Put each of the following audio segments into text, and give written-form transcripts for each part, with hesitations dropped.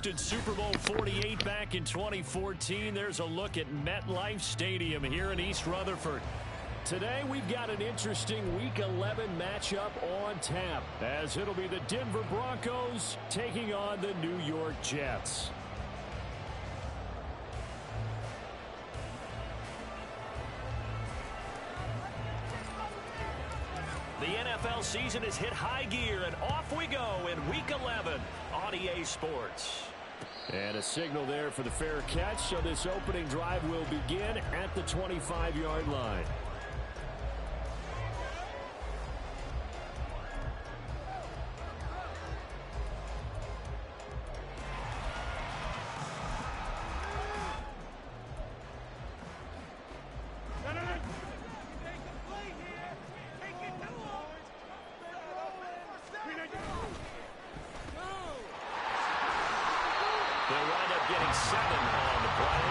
hosted Super Bowl 48 back in 2014. There's a look at MetLife Stadium here in East Rutherford. Today we've got an interesting Week 11 matchup on tap, as it'll be the Denver Broncos taking on the New York Jets. The NFL season has hit high gear, and off we go in Week 11 on EA Sports. And a signal there for the fair catch, so this opening drive will begin at the 25-yard line. They'll wind up getting 7 on the play,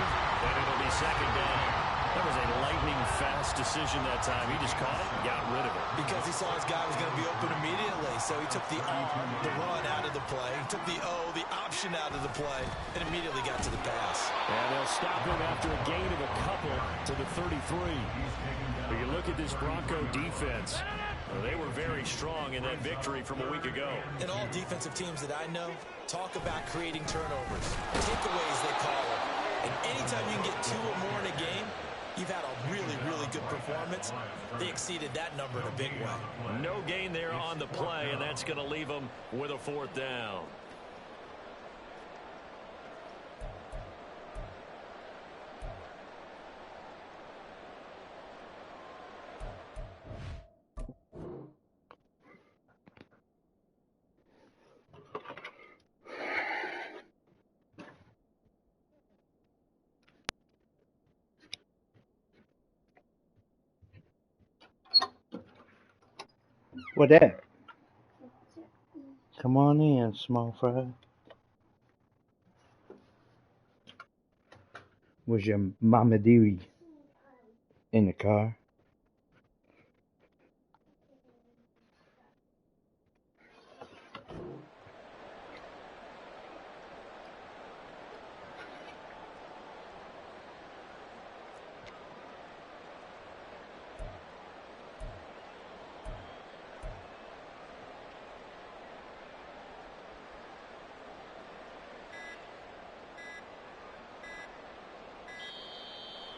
and it'll be second down. That was a lightning-fast decision that time. He just caught it and got rid of it. Because he saw his guy was going to be open immediately, so he took the run out of the play, he took the option out of the play, and immediately got to the pass. And they'll stop him after a gain of a couple to the 33. But you look at this Bronco defense. They were very strong in that victory from a week ago. And all defensive teams that I know talk about creating turnovers, takeaways they call it. And anytime you can get 2 or more in a game, you've had a really, really good performance. They exceeded that number in a big way. No gain there on the play, and that's going to leave them with a 4th down. What that? Come on in, small fry. Was your mama Dewey in the car?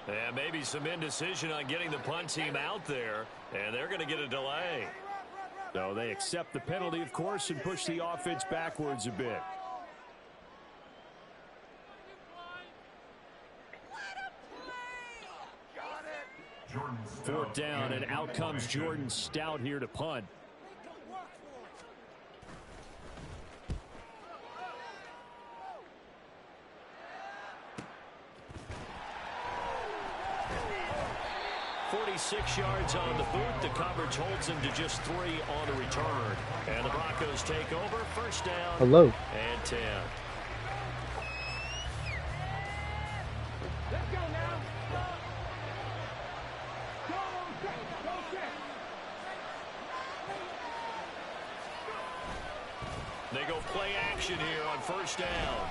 And maybe some indecision on getting the punt team out there, and they're going to get a delay. So they accept the penalty, of course, and push the offense backwards a bit. 4th down, and out comes Jordan Stout here to punt. Six yards on the boot. The coverage holds him to just 3 on the return. And the Broncos take over. 1st down. Hello. And 10. Let's go now. They go play action here on 1st down.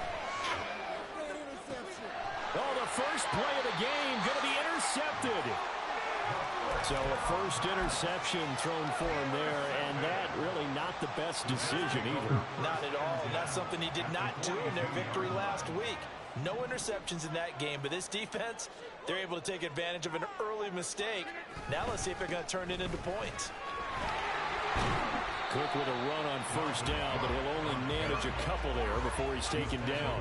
Oh, the first play of the game going to be intercepted. So a first interception thrown for him there, and that really not the best decision either. Not at all. That's something he did not do in their victory last week. No interceptions in that game, but this defense, they're able to take advantage of an early mistake. Now let's see if they're going to turn it into points. Cook with a run on 1st down, but he'll only manage a couple there before he's taken down.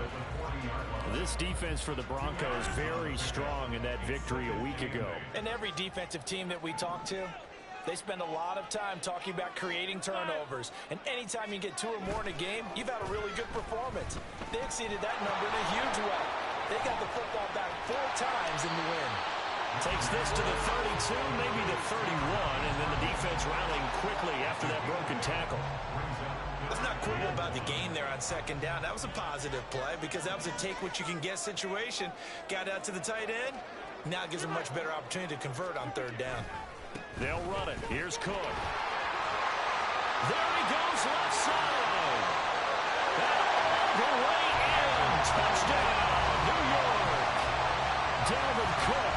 This defense for the Broncos very strong in that victory a week ago. And every defensive team that we talk to, they spend a lot of time talking about creating turnovers. And anytime you get 2 or more in a game, you've had a really good performance. They exceeded that number in a huge way. They got the football back 4 times in the win. Takes this to the 32, maybe the 31, and then the defense rallying quickly after that broken tackle. Let's not quibble about the gain there on 2nd down. That was a positive play because that was a take-what-you-can-get situation. Got out to the tight end. Now gives a much better opportunity to convert on 3rd down. They'll run it. Here's Cook. There he goes, left side. The way in. Dalvin Cook,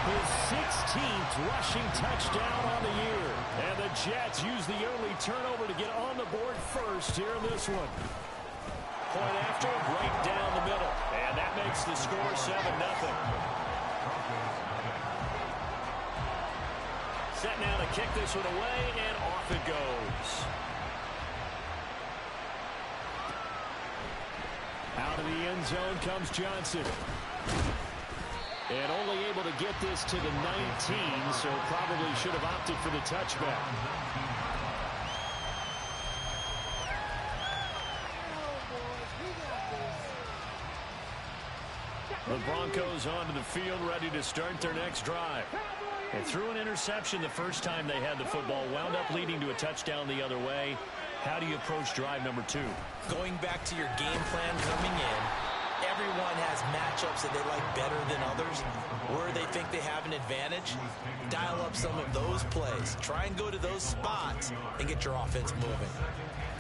his 16th rushing touchdown on the year. And the Jets use the early turnover to get on the board first here in this one. Point after, right down the middle. And that makes the score 7-0. Set now to kick this one away, and off it goes. Out of the end zone comes Johnson. And only able to get this to the 19, so probably should have opted for the touchback. The Broncos onto the field, ready to start their next drive. And threw an interception the first time they had the football, wound up leading to a touchdown the other way. How do you approach drive number 2? Going back to your game plan coming in, everyone has matchups that they like better than others, where they think they have an advantage. Dial up some of those plays. Try and go to those spots and get your offense moving.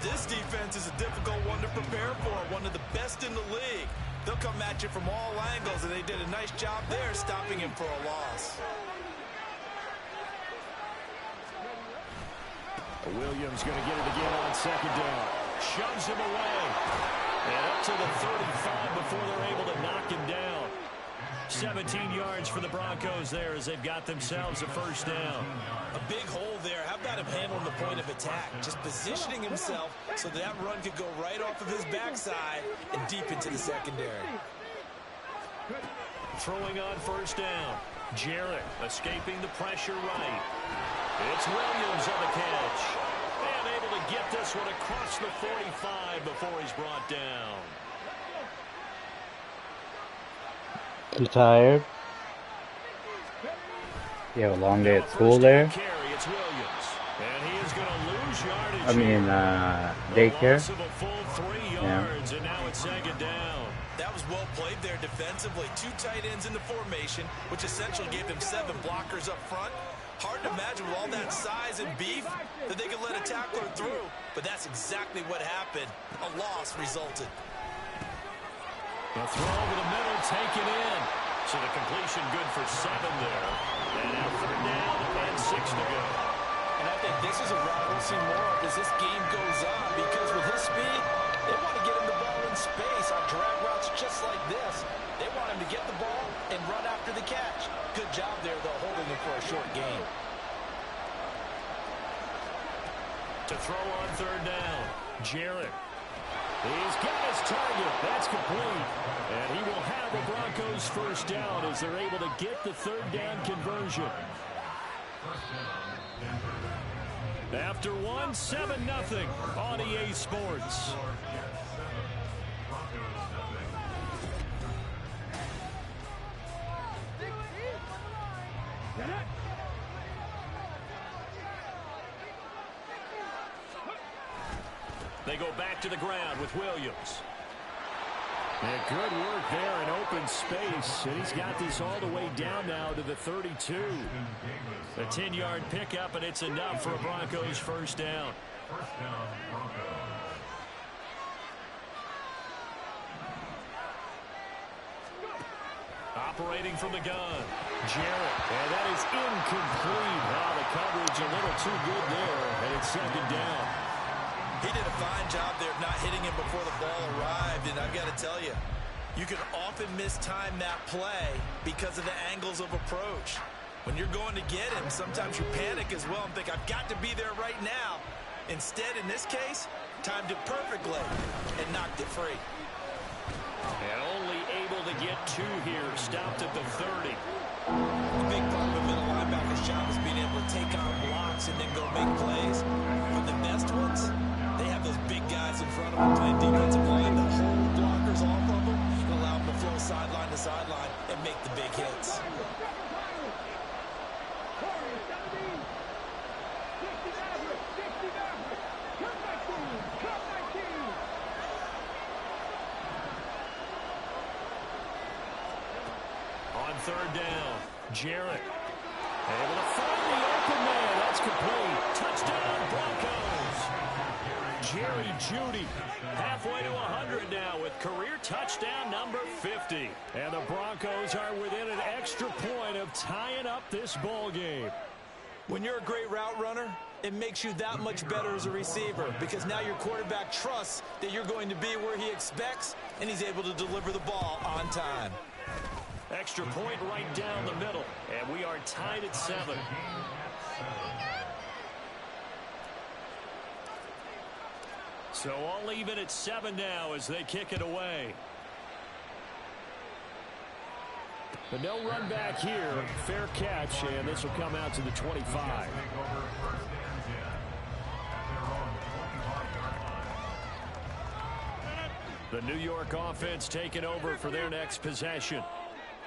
This defense is a difficult one to prepare for, one of the best in the league. They'll come at you from all angles, and they did a nice job there stopping him for a loss. Williams going to get it again on second down. Shoves him away. And up to the 35 before they're able to knock him down. 17 yards for the Broncos there as they've got themselves a first down. A big hole there. How about him handling the point of attack? Just positioning himself so that run could go right off of his backside and deep into the secondary. Throwing on first down. Jarrett escaping the pressure right. It's Williams on the catch. And able to get this one across the 45 before he's brought down. Too tired? You have a long day at school there? It's Williams. And he is going to lose yardage. I mean, daycare? Loss of a full 3 yards, and now it's second down. That was well played there defensively. 2 tight ends in the formation, which essentially gave them 7 blockers up front. Hard to imagine with all that size and beef that they could let a tackler through, but that's exactly what happened. A loss resulted. The throw over the middle taken in. So the completion good for 7 there. And now third down and 6 to go. And I think this is a route we'll see more of as this game goes on, because with his speed, they want to get him the ball in space on drag routes just like this. They want him to get the ball and run after the catch. Good job there, though, holding him for a short gain. To throw on third down, Jarrett. He's got his target. That's complete. And he will have the Broncos first down as they're able to get the third down conversion. After 1, 7-0 on EA Sports. They go back to the ground with Williams. And good work there in open space. And he's got this all the way down now to the 32. A 10-yard pickup, and it's enough for a Broncos first down. Operating from the gun, Jarrett. And that is incomplete. Wow, the coverage a little too good there, and it's second down. He did a fine job there of not hitting him before the ball arrived, and I've got to tell you, you can often mistime that play because of the angles of approach. When you're going to get him, sometimes you panic as well and think, I've got to be there right now. Instead, in this case, timed it perfectly and knocked it free. And only able to get 2 here, stopped at the 30. A big part of a middle linebacker's job is being able to take on blocks and then go make plays. But the best ones, they have those big guys in front of them playing defensive line that hold blockers off of them and allow them to flow sideline to sideline and make the big hits. On third down, Jarrett. Able to find the open man. That's complete. Touchdown, Broncos. Jerry Jeudy. Halfway to 100 now with career touchdown number 50. And the Broncos are within an extra point of tying up this ball game. When you're a great route runner, it makes you that much better as a receiver because now your quarterback trusts that you're going to be where he expects, and he's able to deliver the ball on time. Extra point right down the middle, and we are tied at 7. So all even at 7 now as they kick it away. But no run back here. Fair catch, and this will come out to the 25. The New York offense taking over for their next possession.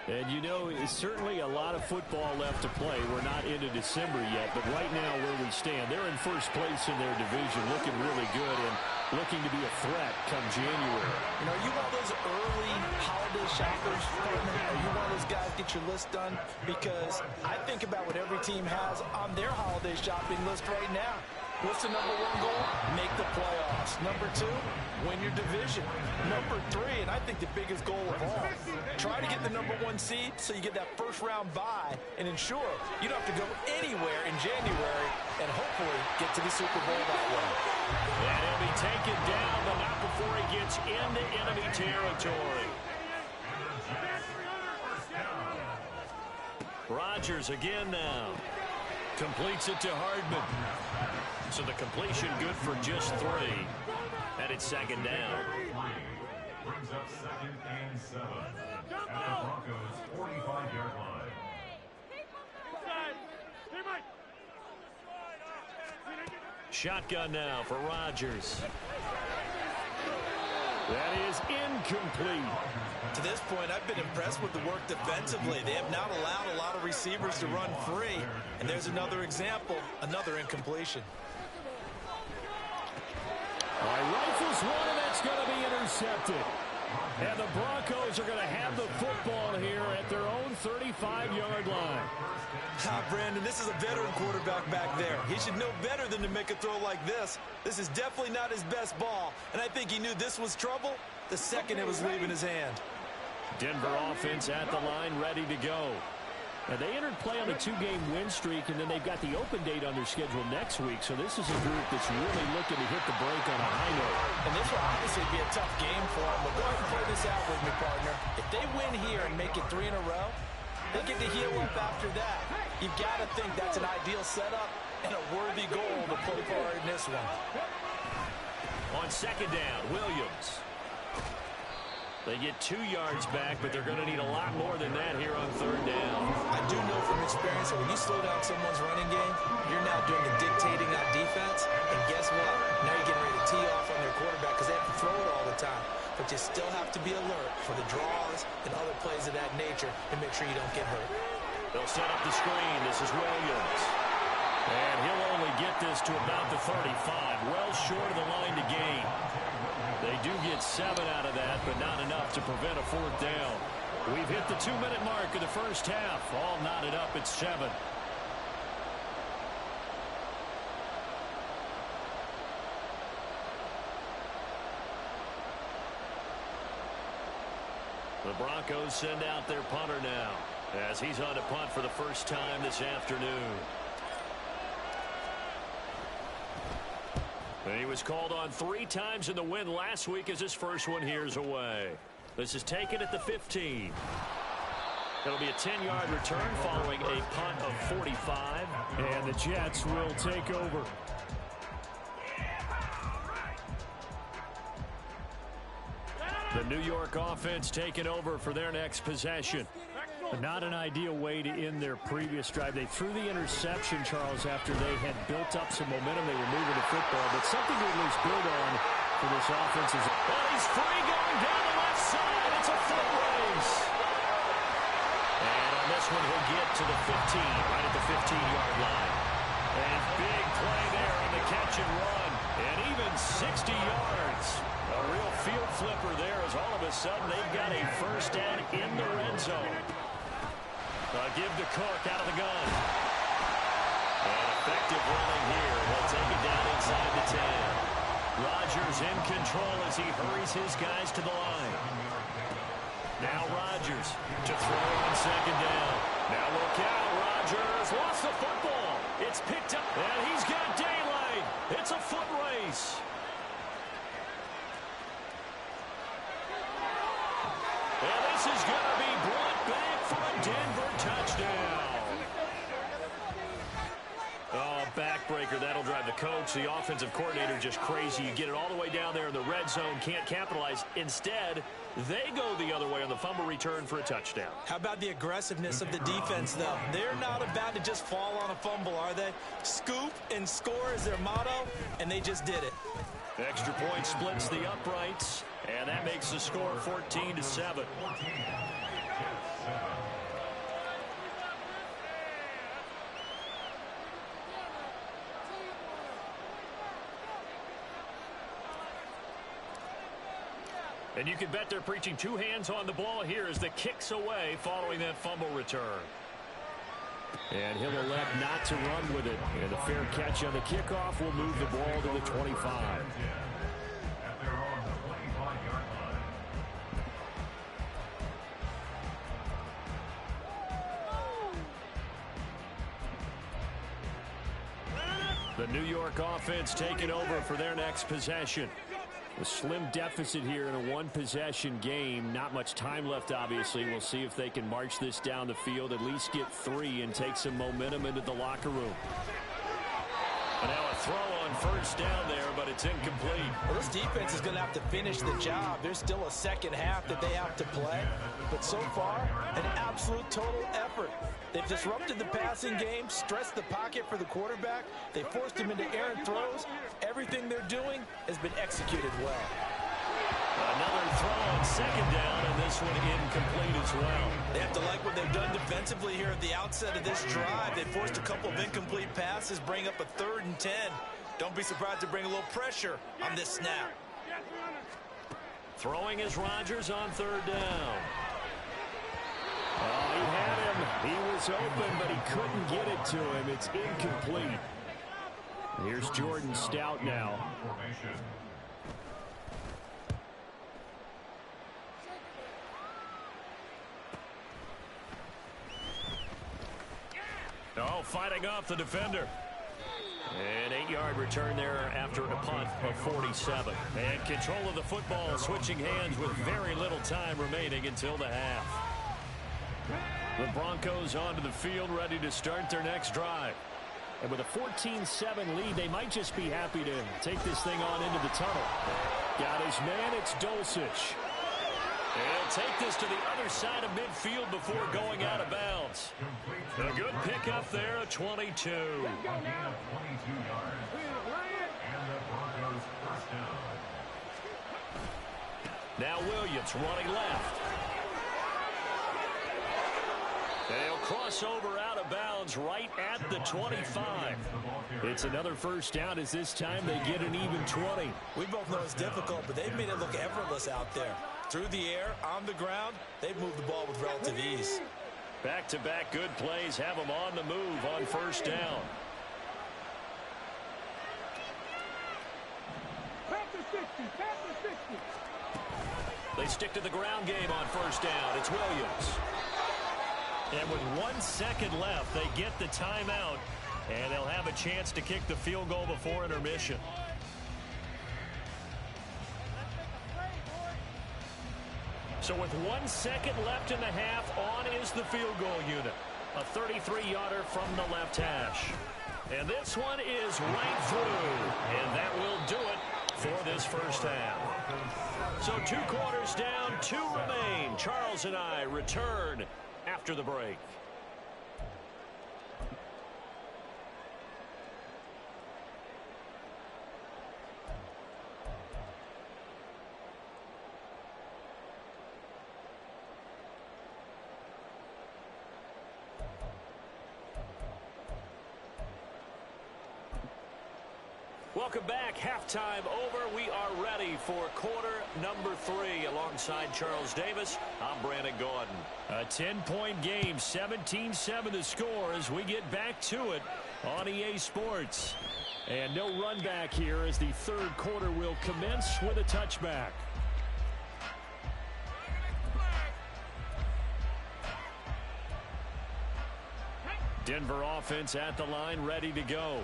And you know, it's certainly a lot of football left to play. We're not into December yet, but right now where we stand, they're in first place in their division, looking really good and looking to be a threat come January. You know, are you one of those early holiday shoppers, partner? Are you one of those guys get your list done? Because I think about what every team has on their holiday shopping list right now. What's the number 1 goal? Make the playoffs. Number 2, win your division. Number 3, and I think the biggest goal of all, try to get the number 1 seed so you get that first-round bye and ensure you don't have to go anywhere in January and hopefully get to the Super Bowl that way. And he'll be taken down, but not before he gets into enemy territory. Rodgers again now. Completes it to Hardman. So the completion good for just 3. And it's second down. Brings up 2nd and 7 at the Broncos' 45-yard line. Shotgun now for Rodgers. That is incomplete. To this point, I've been impressed with the work defensively. They have not allowed a lot of receivers to run free. And there's another example, another incompletion. All right, rifles one, and that's going to be intercepted. And the Broncos are going to have the football here at their own 35-yard line. Brandon, this is a veteran quarterback back there. He should know better than to make a throw like this. This is definitely not his best ball, and I think he knew this was trouble the second it was leaving his hand. Denver offense at the line, ready to go. And they entered play on a 2-game win streak, and then they've got the open date on their schedule next week. So this is a group that's really looking to hit the break on a high note. And this will obviously be a tough game for them. But go ahead and play this out with me, partner. If they win here and make it 3 in a row, they get to heal up after that. You've got to think that's an ideal setup and a worthy goal to play for in this one. On second down, Williams. They get 2 yards back, but they're going to need a lot more than that here on third down. I do know from experience that when you slow down someone's running game, you're now doing the dictating on defense. And guess what? Now you're getting ready to tee off on their quarterback because they have to throw it all the time. But you still have to be alert for the draws and other plays of that nature to make sure you don't get hurt. They'll set up the screen. This is Williams. And he'll only get this to about the 35. Well short of the line to gain. They do get 7 out of that, but not enough to prevent a 4th down. We've hit the 2-minute mark of the first half. All knotted up at 7. The Broncos send out their punter now as he's on to punt for the first time this afternoon. And he was called on 3 times in the win last week as his first one here's away. This is taken at the 15. It'll be a 10-yard return following a punt of 45. And the Jets will take over. The New York offense taking over for their next possession. Not an ideal way to end their previous drive. They threw the interception, Charles, after they had built up some momentum. They were moving the football, but something to at least build on for this offense. Well, he's free going down the left side. It's a foot race. And on this one, he'll get to the 15, right at the 15-yard line. And big play there on the catch and run. And even 60 yards. A real field flipper there as all of a sudden they've got a first down in the red zone. Give to Cook out of the gun. And effective running here. They'll take it down inside the 10. Rodgers in control as he hurries his guys to the line. Now Rodgers to throw on second down. Now look out, Rodgers lost the football. It's picked up, and he's got daylight. It's a foot race. And this is going to be brought back for a Denver touchdown. Oh, backbreaker. That'll drive the coach, the offensive coordinator, just crazy. You get it all the way down there in the red zone, can't capitalize. Instead, they go the other way on the fumble return for a touchdown. How about the aggressiveness of the defense, though? They're not about to just fall on a fumble, are they? Scoop and score is their motto, and they just did it. Extra point splits the uprights, and that makes the score 14-7. And you can bet they're preaching two hands on the ball here as the kick's away following that fumble return. And he'll elect not to run with it. And a fair catch on the kickoff will move the ball to the 25. At their own 25-yard line. The New York offense taking over for their next possession. A slim deficit here in a one-possession game. Not much time left, obviously. We'll see if they can march this down the field, at least get 3, and take some momentum into the locker room. And now a throw on first down there, but it's incomplete. Well, this defense is going to have to finish the job. There's still a second half that they have to play. But so far, an absolute total effort. They've disrupted the passing game, stressed the pocket for the quarterback. They forced him into errant throws. Everything they're doing has been executed well. Another throw on second down, and this one incomplete as well. They have to like what they've done defensively here at the outset of this drive. They forced a couple of incomplete passes, bring up a 3rd and 10. Don't be surprised to bring a little pressure on this snap. Throwing is Rodgers on 3rd down. Oh, he had him. He was open, but he couldn't get it to him. It's incomplete. Here's Jordan Stout now. Oh, fighting off the defender. An 8-yard return there after a punt of 47. And control of the football, switching hands with very little time remaining until the half. The Broncos onto the field, ready to start their next drive. And with a 14-7 lead, they might just be happy to take this thing on into the tunnel. Got his man, it's Dulcich. He'll take this to the other side of midfield before going out of bounds. A good pickup there, a 22. Now Williams running left. They'll cross over out of bounds right at the 25. It's another first down as this time they get an even 20. We both know it's difficult, but they've made it look effortless out there. Through the air, on the ground, they've moved the ball with relative ease. Back-to-back good plays have them on the move on first down. They stick to the ground game on first down. It's Williams. And with 1 second left, they get the timeout, and they'll have a chance to kick the field goal before intermission. So with 1 second left in the half, on is the field goal unit. A 33-yarder from the left hash. And this one is right through. And that will do it for this first half. So 2 quarters down, 2 remain. Charles and I return after the break. Welcome back. Halftime over. We are ready for quarter number 3 alongside Charles Davis. I'm Brandon Gaudin. A 10-point game, 17-7 the score as we get back to it on EA Sports. And no run back here as the third quarter will commence with a touchback. Denver offense at the line, ready to go.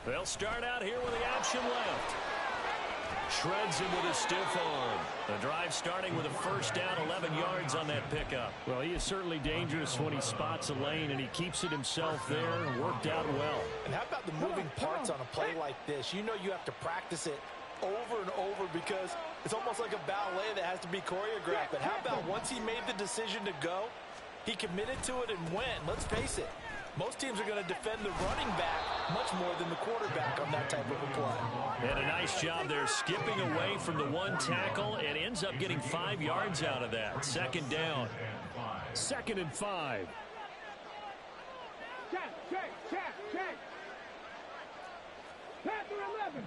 They'll start out here with the option left. Shreds him with a stiff arm. The drive starting with a first down, 11 yards on that pickup. Well, he is certainly dangerous when he spots a lane, and he keeps it himself there and worked out well. And how about the moving parts on a play like this? You know you have to practice it over and over because it's almost like a ballet that has to be choreographed. But how about once he made the decision to go, he committed to it and went. Let's face it. Most teams are going to defend the running back much more than the quarterback on that type of a play. And a nice job there skipping away from the one tackle and ends up getting 5 yards out of that. Second down. 2nd and 5. Check. Panther 11.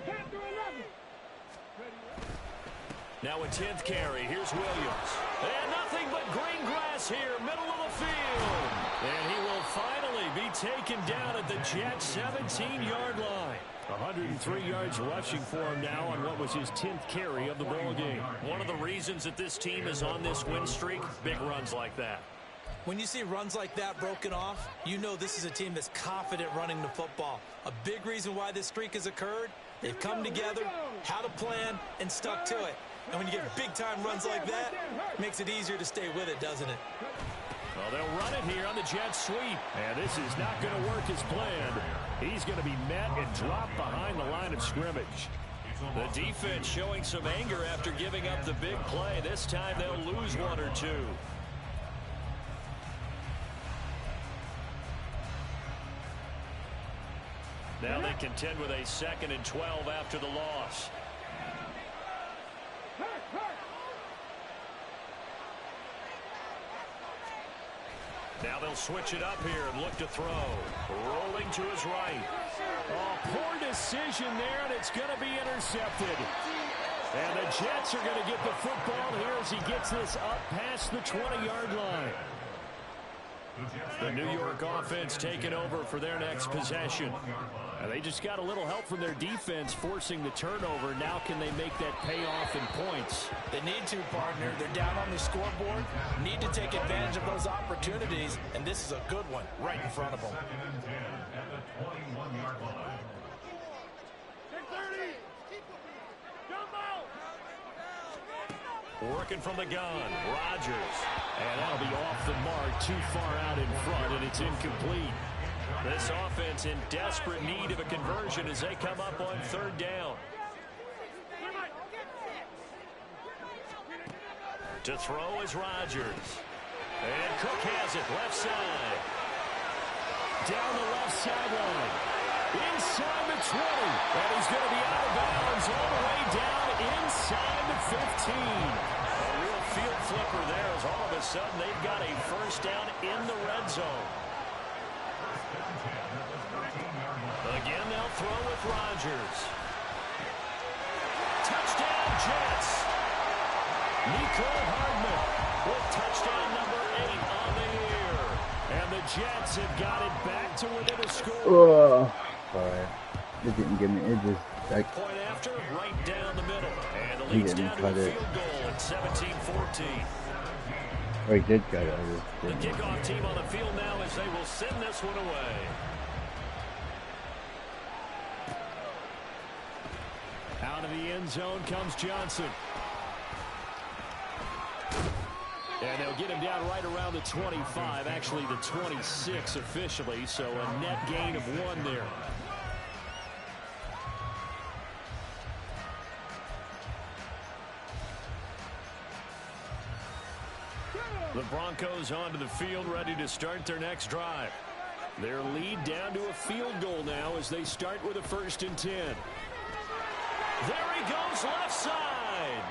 Now a 10th carry. Here's Williams. And nothing but green grass here, middle of the field. And he will finally be taken down at the Jets' 17-yard line. 103 yards rushing for him now on what was his 10th carry of the ball game. One of the reasons that this team is on this win streak, big runs like that. When you see runs like that broken off, you know this is a team that's confident running the football. A big reason why this streak has occurred, they've come together, had a plan, and stuck to it. And when you get big-time runs like that, it makes it easier to stay with it, doesn't it? Well, they'll run it here on the jet sweep. And this is not going to work as planned. He's going to be met and dropped behind the line of scrimmage. The defense showing some anger after giving up the big play. This time they'll lose one or two. Now they contend with a 2nd and 12 after the loss. Now they'll switch it up here and look to throw. Rolling to his right. Oh, poor decision there, and it's going to be intercepted. And the Jets are going to get the football here as he gets this up past the 20-yard line. The New York offense taking over for their next possession. They just got a little help from their defense forcing the turnover. Now can they make that pay off in points? They need to, partner. They're down on the scoreboard. Need to take advantage of those opportunities, and this is a good one right in front of them. Working from the gun, Rodgers. And that'll be off the mark, too far out in front, and it's incomplete. This offense in desperate need of a conversion as they come up on 3rd down. To throw is Rodgers. And Cook has it, left side. Down the left sideline. Inside the 20. And he's going to be out of bounds all the way down inside the 15. A real field flipper there as all of a sudden they've got a first down in the red zone. Again, they'll throw with Rodgers. Touchdown, Jets. Nico Hardman with touchdown number 8 on the year. And the Jets have got it back to within a score. Sorry. It didn't give me, it just, like, Point after, right down the middle. And the lead's down to a field goal at 17-14. Oh, he did cut it. The kickoff team on the field now as they will send this one away. Out of the end zone comes Johnson. And they'll get him down right around the 25, actually the 26 officially, so a net gain of 1 there. The Broncos onto the field, ready to start their next drive. Their lead down to a field goal now as they start with a 1st and 10. There he goes, left side.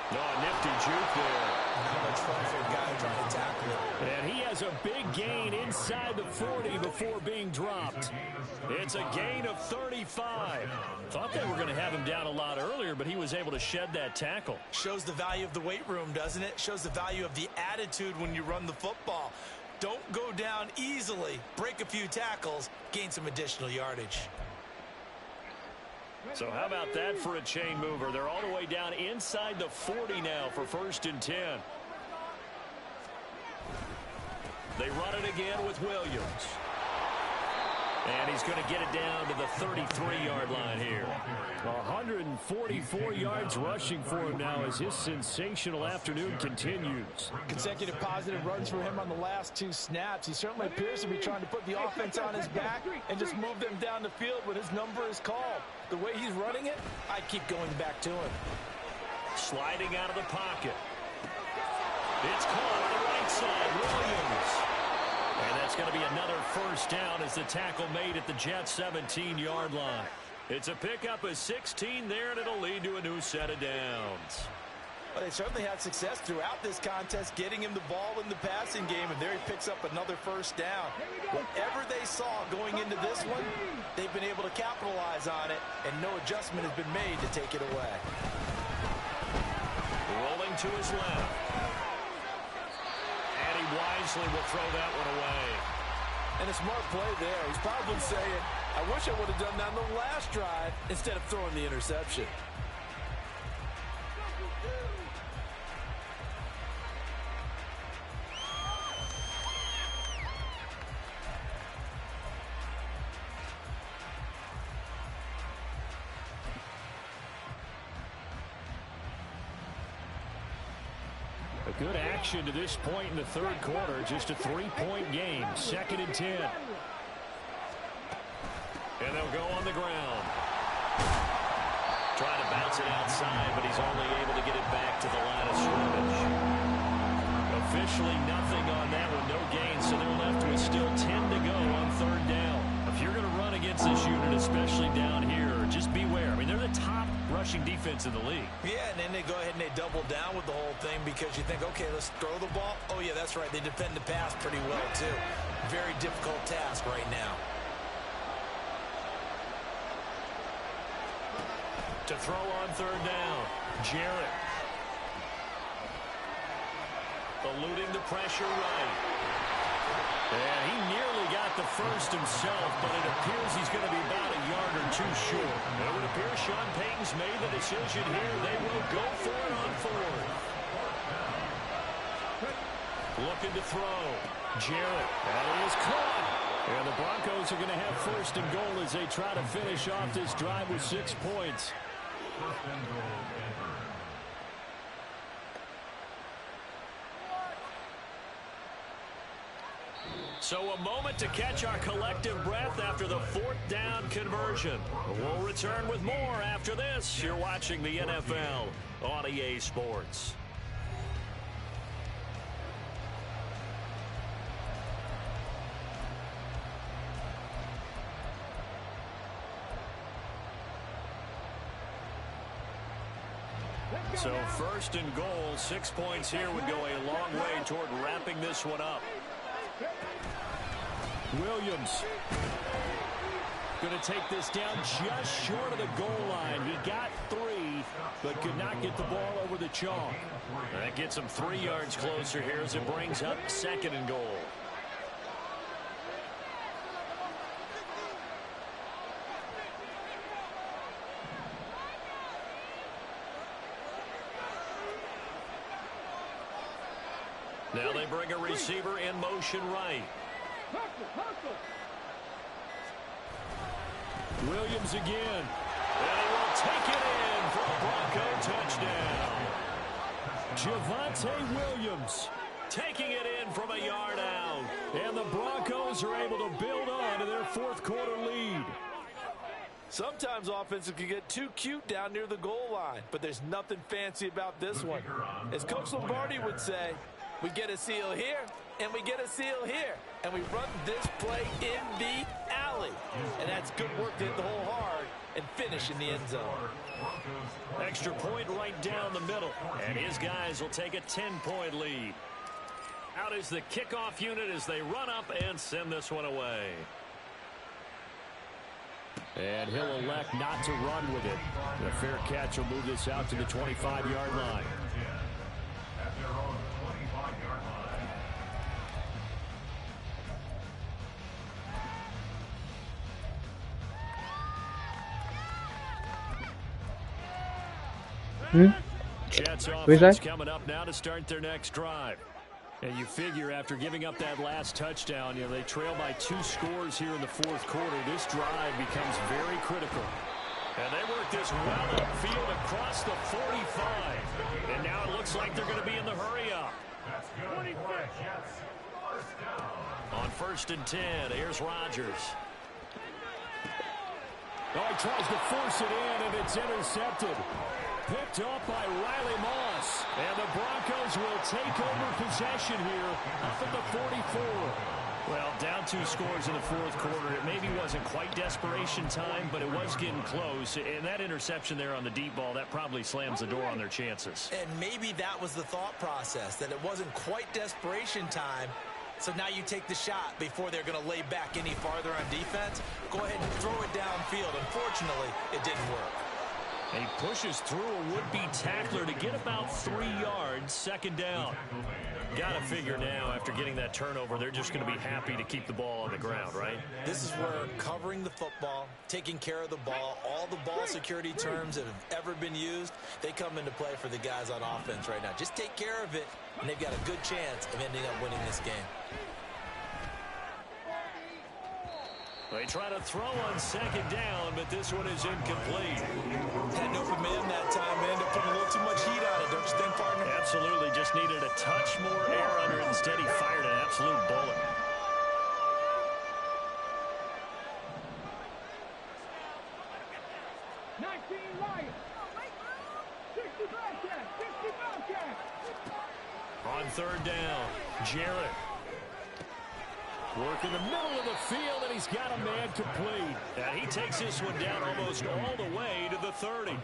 Oh, nifty juke there. How much fun for a guy trying to tackle it. And he has a big gain inside the 40 before being dropped. It's a gain of 35. Thought they were going to have him down a lot earlier, but he was able to shed that tackle. Shows the value of the weight room, doesn't it? Shows the value of the attitude when you run the football. Don't go down easily. Break a few tackles, gain some additional yardage. So how about that for a chain mover? They're all the way down inside the 40 now for 1st and 10. They run it again with Williams. And he's going to get it down to the 33-yard line here. 144 yards rushing for him now as his sensational afternoon continues. Consecutive positive runs for him on the last 2 snaps. He certainly appears to be trying to put the offense on his back and just move them down the field when his number is called. The way he's running it, I keep going back to him. Sliding out of the pocket. It's caught on the right side. Williams. And that's going to be another 1st down as the tackle made at the Jets' 17-yard line. It's a pickup of 16 there, and it'll lead to a new set of downs. Well, they certainly had success throughout this contest, getting him the ball in the passing game, and there he picks up another 1st down. Whatever they saw going into this one, they've been able to capitalize on it, and no adjustment has been made to take it away. Rolling to his left. And he wisely will throw that one away. And a smart play there. He's probably saying, I wish I would have done that on the last drive instead of throwing the interception. A good action to this point in the 3rd quarter. Just a 3-point game. 2nd and 10. And they'll go on the ground. Trying to bounce it outside, but he's only able to get it back to the line of scrimmage. Officially nothing on that one. No gain, so they're left with still 10 to go on 3rd down. If you're going to run against this unit, especially down here, just beware. I mean, they're the top rushing defense in the league. Yeah, and then they go ahead and they double down with the whole thing because you think, okay, let's throw the ball. Oh, yeah, that's right. They defend the pass pretty well, too. Very difficult task right now. To throw on 3rd down, Jarrett. Eluding the pressure right. And he nearly got the 1st himself, but it appears he's going to be about a yard or 2 short. It would appear Sean Payton's made the decision here. They will go for it on 4th. Looking to throw. Jarrett. That is caught. And the Broncos are going to have 1st and goal as they try to finish off this drive with 6 points. 1st and goal, Denver. So a moment to catch our collective breath after the 4th down conversion. We'll return with more after this. You're watching the NFL on EA Sports. So 1st and goal, 6 points here would go a long way toward wrapping this one up. Williams going to take this down just short of the goal line. He got 3, but could not get the ball over the chalk. That gets him 3 yards closer here as it brings up 2nd and goal. Now they bring a receiver in motion right. Williams again. And he will take it in for a Bronco touchdown. Javonte Williams taking it in from a yard out. And the Broncos are able to build on to their 4th quarter lead. Sometimes offenses can get too cute down near the goal line, but there's nothing fancy about this one. As Coach Lombardi would say, we get a seal here, and we get a seal here. And we run this play in the alley. And that's good work to hit the hole hard and finish in the end zone. Extra point right down the middle. And his guys will take a 10-point lead. Out is the kickoff unit as they run up and send this one away. And he'll elect not to run with it. The fair catch will move this out to the 25-yard line. At their own 25-yard line. Jets Where's offense that? coming up now to start their next drive. And you figure after giving up that last touchdown, they trail by 2 scores here in the fourth quarter. This drive becomes very critical. And they work this well upfield across the 45. And now it looks like they're going to be in the hurry-up. On 1st and 10, here's Rodgers. Oh, he tries to force it in, and it's intercepted. Picked up by Riley Moss. And the Broncos will take over possession here up at the 44. Well, down 2 scores in the fourth quarter. It maybe wasn't quite desperation time, but it was getting close. And that interception there on the deep ball, that probably slams the door on their chances. And maybe that was the thought process, that it wasn't quite desperation time. So now you take the shot before they're going to lay back any farther on defense. Go ahead and throw it downfield. Unfortunately, it didn't work. And he pushes through a would-be tackler to get about 3 yards, 2nd down. Got to figure now, after getting that turnover, they're just going to be happy to keep the ball on the ground, right? This is where covering the football, taking care of the ball, all the ball security terms that have ever been used, they come into play for the guys on offense right now. Just take care of it, and they've got a good chance of ending up winning this game. They try to throw on 2nd down, but this one is incomplete. Had no command that time and ended up putting a little too much heat on it, don't you think, partner? Absolutely, just needed a touch more air under it. Instead, he fired an absolute bullet. On 3rd down, Jarrett. Work in the middle of the field, and he's got a man complete. And he takes this one down almost all the way to the 30.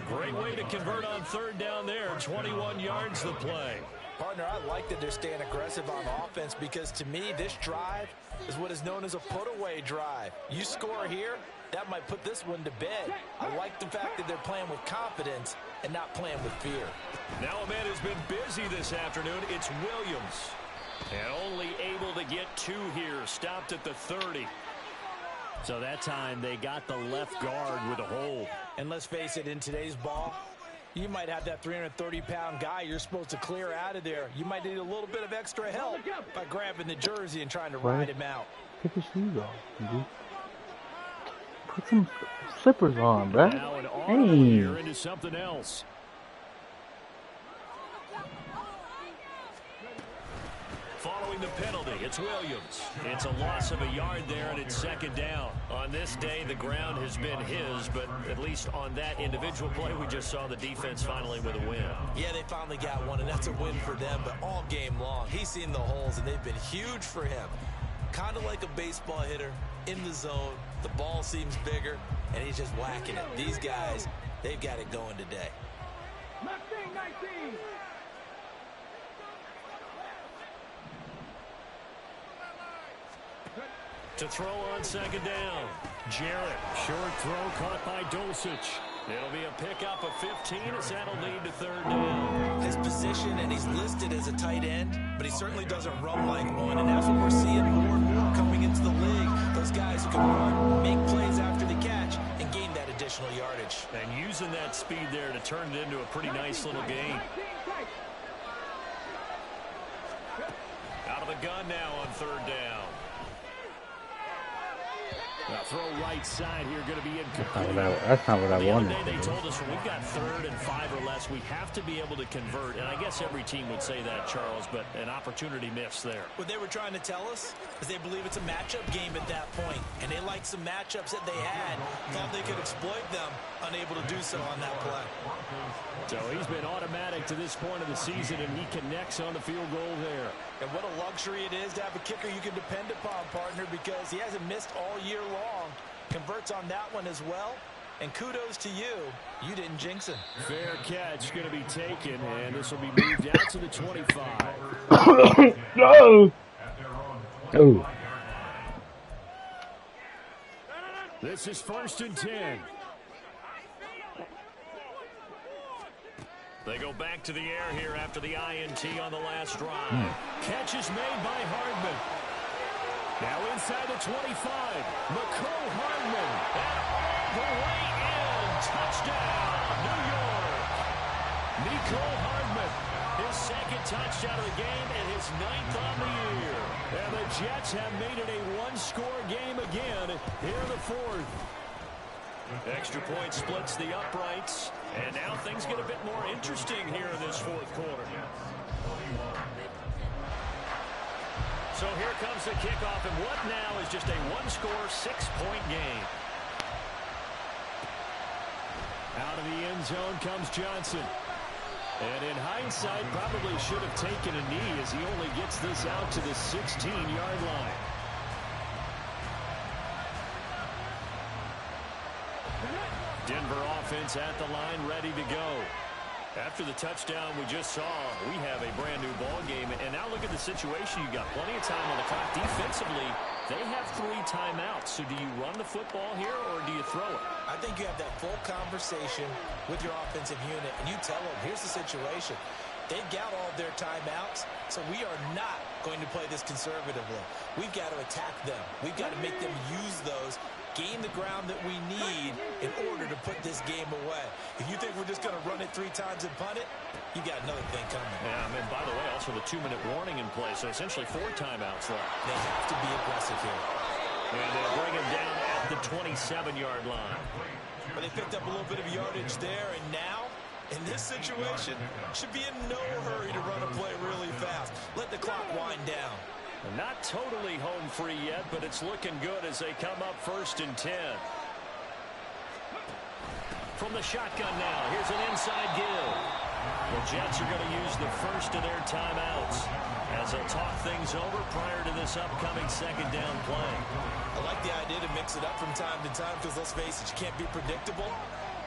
Great way to convert on 3rd down there. 21 yards the play. Partner, I like that they're staying aggressive on offense because, to me, this drive is what is known as a put-away drive. You score here, that might put this one to bed. I like the fact that they're playing with confidence and not playing with fear. Now a man who's been busy this afternoon. It's Williams. And only able to get 2 here. Stopped at the 30. So that time they got the left guard with a hold. And let's face it, in today's ball, you might have that 330-pound guy you're supposed to clear out of there. You might need a little bit of extra help by grabbing the jersey and trying to ride him out. Take your shoes off, dude. Put some slippers on, bruh. Now an arm Hey. here into something else. Following the penalty, it's Williams. It's a loss of a yard there, and it's 2nd down. On this day, the ground has been his, but at least on that individual play, we just saw the defense finally with a win. Yeah, they finally got one, and that's a win for them, but all game long, he's seen the holes, and they've been huge for him. Kind of like a baseball hitter in the zone. The ball seems bigger, and he's just whacking it. These guys, they've got it going today. 19. To throw on 2nd down. Jarrett, short throw caught by Dulcich. It'll be a pickup of 15 as that'll lead to 3rd down. His position, and he's listed as a tight end, but he certainly doesn't run like one, and that's what we're seeing more and more coming into the league. Those guys who can run, make plays after the catch, and gain that additional yardage. And using that speed there to turn it into a pretty nice little game. Out of the gun now on 3rd down. Now throw right side here, going to be incomplete. That's not what I wanted. The other day they told us when we've got 3rd and 5 or less, we have to be able to convert. And I guess every team would say that, Charles, but an opportunity missed there. What they were trying to tell us is they believe it's a matchup game at that point, and they liked some matchups that they had, thought they could exploit them, unable to do so on that play. So he's been automatic to this point of the season, and he connects on the field goal there. And what a luxury it is to have a kicker you can depend upon, partner, because he hasn't missed all year long. Converts on that one as well. And kudos to you. You didn't jinx him. Fair catch going to be taken, and this will be moved out to the 25. No! Oh. This is 1st and 10. They go back to the air here after the INT on the last drive. Catch is made by Hardman. Now inside the 25. McCole Hardman. And all the way in. Touchdown, New York. Nicole Hardman, his second touchdown of the game and his 9th on the year. And the Jets have made it a one-score game again here in the 4th. Extra point splits the uprights, and now things get a bit more interesting here in this 4th quarter. So here comes the kickoff, and what now is just a one-score, 6-point game. Out of the end zone comes Johnson. And in hindsight, probably should have taken a knee as he only gets this out to the 16-yard line. Denver offense at the line, ready to go. After the touchdown we just saw, we have a brand new ball game. And now look at the situation. You got plenty of time on the clock. Defensively, they have 3 timeouts. So do you run the football here or do you throw it? I think you have that full conversation with your offensive unit, and you tell them, here's the situation. They've got all their timeouts, so we are not going to play this conservatively. We've got to attack them. We've got to make them use those, gain the ground that we need in order to put this game away. If you think we're just going to run it 3 times and punt it, you got another thing coming. Yeah, and by the way, also the 2-minute warning in play, so essentially 4 timeouts left. They have to be aggressive here. And they'll bring him down at the 27-yard line. But they picked up a little bit of yardage there, and now, in this situation, should be in no hurry to run a play really fast. Let the clock wind down. Not totally home free yet, but it's looking good as they come up 1st and 10. From the shotgun now, here's an inside give. The Jets are going to use the first of their timeouts as they'll talk things over prior to this upcoming 2nd down play. I like the idea to mix it up from time to time because, let's face it, you can't be predictable.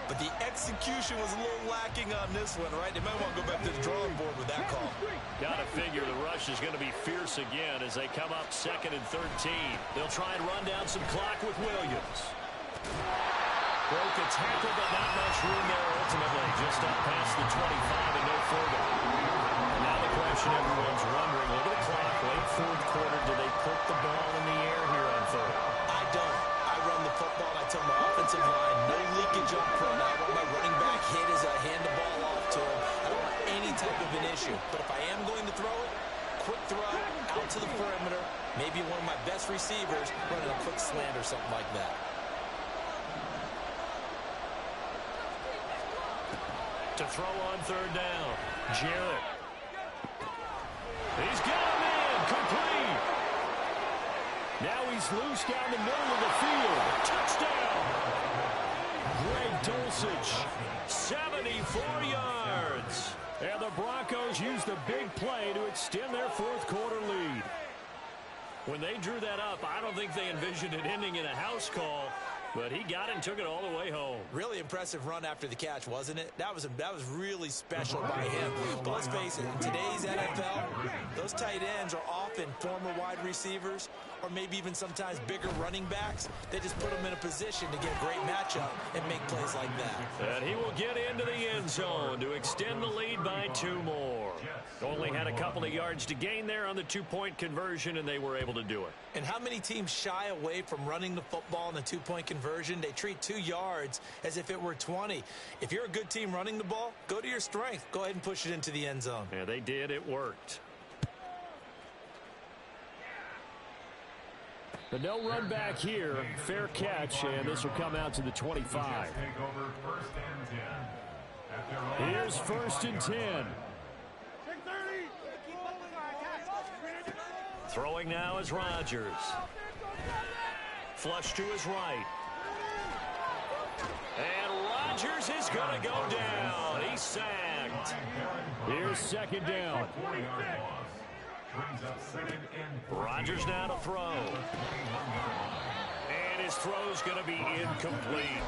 But the execution was a little lacking on this one, right? They might want to go back to the drawing board with that call. Got to figure the rush is going to be fierce again as they come up 2nd and 13. They'll try and run down some clock with Williams. Broke a tackle, but not much room there ultimately. Just up past the 25 and no further. And now the question everyone's wondering, look at the clock. Late 4th quarter, do they put the ball in the air here on 3rd? I don't. I run the football, and I tell my offensive line, no leakage up front. I want my running back hit as I hand the ball off to him. I don't want any type of an issue. But if I am going to throw it, quick throw, out to the perimeter, maybe one of my best receivers running a quick slant or something like that. To throw on 3rd down, Jarrett. He's got him in, complete. Now he's loose down the middle of the field. Touchdown! Greg Dulcich, 74 yards. And the Broncos use the big play to extend their 4th quarter lead. When they drew that up, I don't think they envisioned it ending in a house call. But he got it and took it all the way home. Really impressive run after the catch, wasn't it? That was really special by him. But let's face it, in today's NFL, those tight ends are often former wide receivers or maybe even sometimes bigger running backs. They just put them in a position to get a great matchup and make plays like that. And he will get into the end zone to extend the lead by 2 more. Only had a couple of yards to gain there on the 2-point conversion, and they were able to do it. And how many teams shy away from running the football in the 2-point conversion? They treat 2 yards as if it were 20. If you're a good team running the ball, go to your strength. Go ahead and push it into the end zone. Yeah, they did. It worked. But no run back here. Fair catch, and this will come out to the 25. Here's 1st and 10. Throwing now is Rodgers. Flush to his right. And Rodgers is going to go down. He's sacked. Here's 2nd down. Rodgers now to throw. And his throw's going to be incomplete.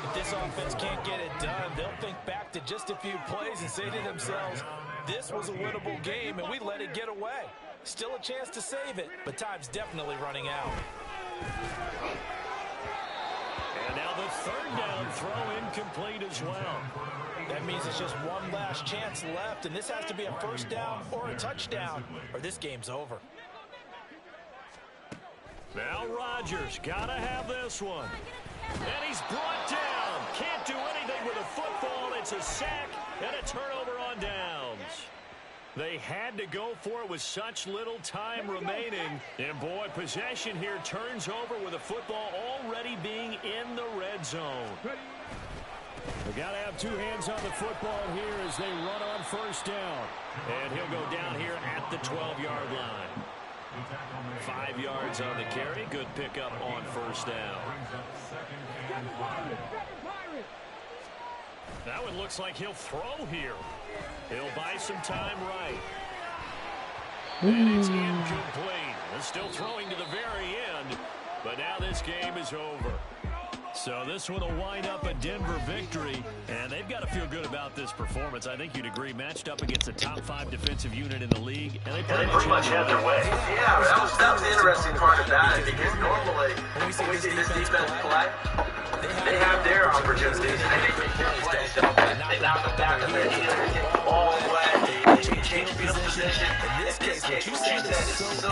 If this offense can't get it done, they'll think back to just a few plays and say to themselves, this was a winnable game and we let it get away. Still a chance to save it, but time's definitely running out. And now the 3rd down throw incomplete as well. That means it's just one last chance left, and this has to be a 1st down or a touchdown, or this game's over. Now Rodgers got to have this one. And he's brought down. Can't do anything with a football. It's a sack, And a turnover on downs. They had to go for it with such little time remaining. And, boy, possession here turns over with the football already being in the red zone. They got to have two hands on the football here as they run on first down. And he'll go down here at the 12-yard line. 5 yards on the carry. Good pickup on first down. That one looks like he'll throw here. He'll buy some time right. And it's incomplete. They're still throwing to the very end, but now this game is over. So this one will wind up a Denver victory, and they've got to feel good about this performance. I think you'd agree, matched up against a top 5 defensive unit in the league, and they pretty much had their way. Yeah, that was the interesting part about it, because normally when we see this defense play, they have their opportunities. They knock them back on their heels, all the way, change field position. In this case, what you said is so